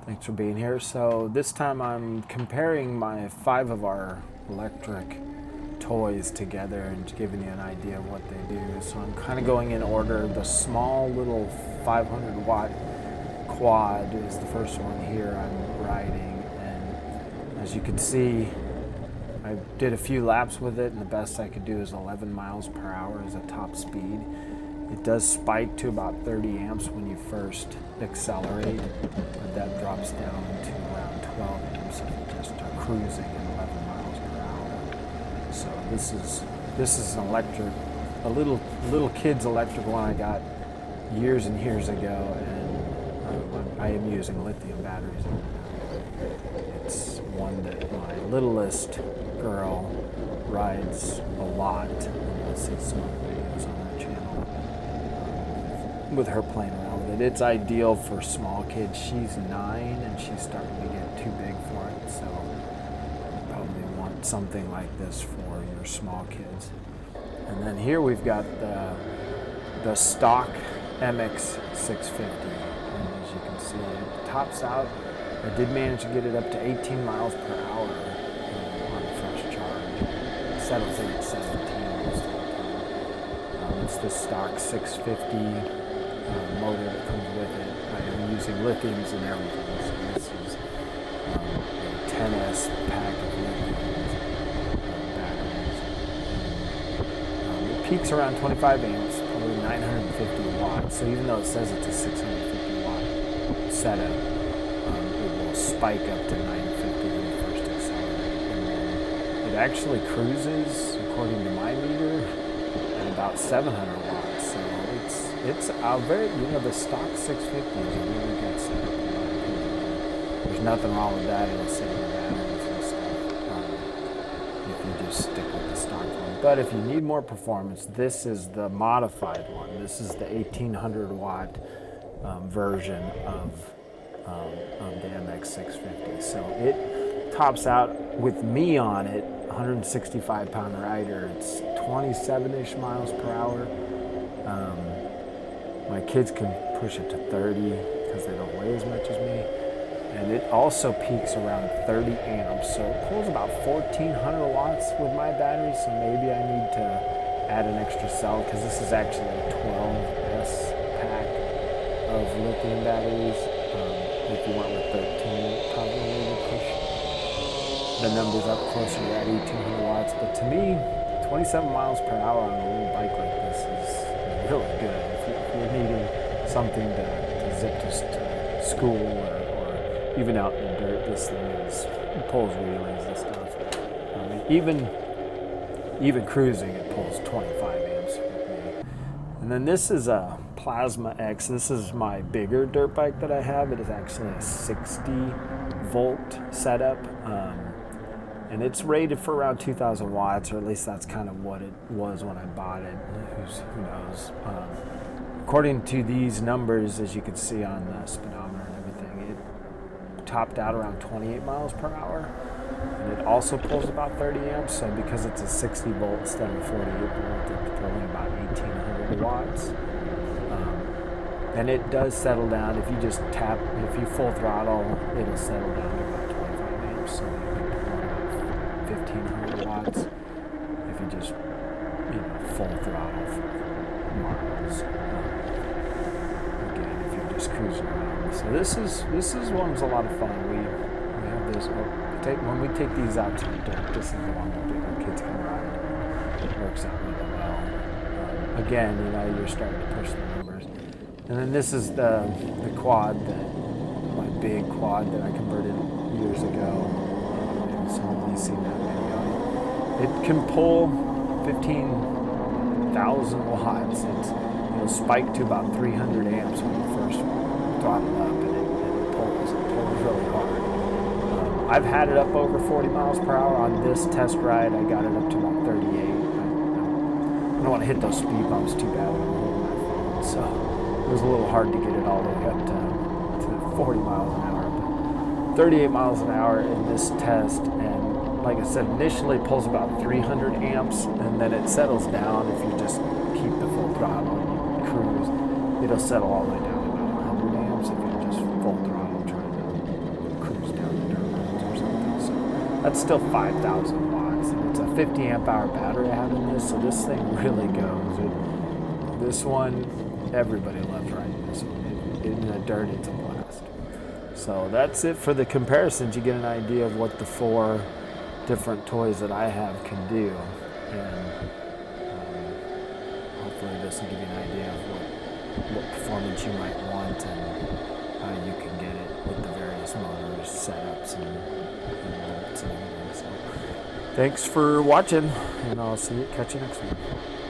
Thanks for being here. So this time I'm comparing my 5 of our electric toys together and giving you an idea of what they do. So I'm kind of going in order. The small little 500 watt quad is the first one here I'm riding, and as you can see, I did a few laps with it, and the best I could do is 11 miles per hour as a top speed. It does spike to about 30 amps when you first accelerate, but that drops down to around 12 amps if you just are cruising at 11 miles per hour. So this is an electric, a little kid's electric one I got years and years ago, and I am using lithium batteries. It's one that my littlest girl rides a lot, and you'll see some videos on her channel with her playing around with it. It's ideal for small kids. She's 9 and she's starting to get too big for it, so you probably want something like this for your small kids. And then here we've got the stock MX650, and as you can see, it tops out. I did manage to get it up to 18 miles per hour on the first charge. Settles in at 17 most of the time. It's the stock 650 motor that comes with it. I am using lithiums and everything, so this is a 10S pack of lithiums batteries. It peaks around 25 amps, probably 950 watts. So even though it says it's a 650 watt setup, spike up to 950 when you first accelerate, and then it actually cruises, according to my meter, at about 700 watts. So it's a very, the stock 650 is a really good setup in my opinion. There's nothing wrong with that. It'll save your batteries and stuff if you just stick with the stock one. But if you need more performance, this is the modified one. This is the 1800 watt version of the MX650. So it tops out with me on it, 165 pound rider. It's 27-ish miles per hour. My kids can push it to 30 because they don't weigh as much as me. And it also peaks around 30 amps. So it pulls about 1400 watts with my battery. So maybe I need to add an extra cell, because this is actually a 12S pack of lithium batteries. If you went with 13, probably would push the numbers up closer to that 1800 watts. But to me, 27 miles per hour on a little bike like this is really good. If you're needing something to zip to school or even out in the dirt, this thing pulls wheelies and stuff. I mean, even cruising, it pulls 25 amps with me. And then this is a Plasma X. This is my bigger dirt bike that I have. It is actually a 60 volt setup, and it's rated for around 2000 watts, or at least that's kind of what it was when I bought it. Who knows? According to these numbers, as you can see on the speedometer and everything, it topped out around 28 miles per hour, and it also pulls about 30 amps. So because it's a 60 volt instead of 48 volt, it's pulling about 1800 watts. And it does settle down. If you just tap, if you full throttle, it'll settle down to about 25 amps. So you'll be pulling about 1500 watts if you just, full throttle for miles. Again, if you're just cruising around. So this one's a lot of fun. We have this. When we take these out to the dirt, this is the one that bigger kids can ride. It works out really well. Again, you're starting to push the numbers. And then this is the quad, my big quad that I converted years ago. And some of you seen that video. It can pull 15,000 watts. It'll spike to about 300 amps when you first throttle up, and it pulls really hard. I've had it up over 40 miles per hour on this test ride. I got it up to about 38. I don't want to hit those speed bumps too bad when I'm holding my phone, so it was a little hard to get it all the way up to 40 miles an hour, but 38 miles an hour in this test. And like I said, initially it pulls about 300 amps, and then it settles down. If you just keep the full throttle and you cruise, it'll settle all the way down to about 100 amps if you just full throttle trying to That's still 5,000 watts, and it's a 50 amp hour battery I have in this, so this thing really goes. This one, everybody loves riding this one. In the dirt, it's a blast. So that's it for the comparisons. You get an idea of what the 4 different toys that I have can do, and hopefully this will give you an idea of what performance you might want and how you can get it with the various motors, setups, and bolts and everything. So thanks for watching, and I'll catch you next one.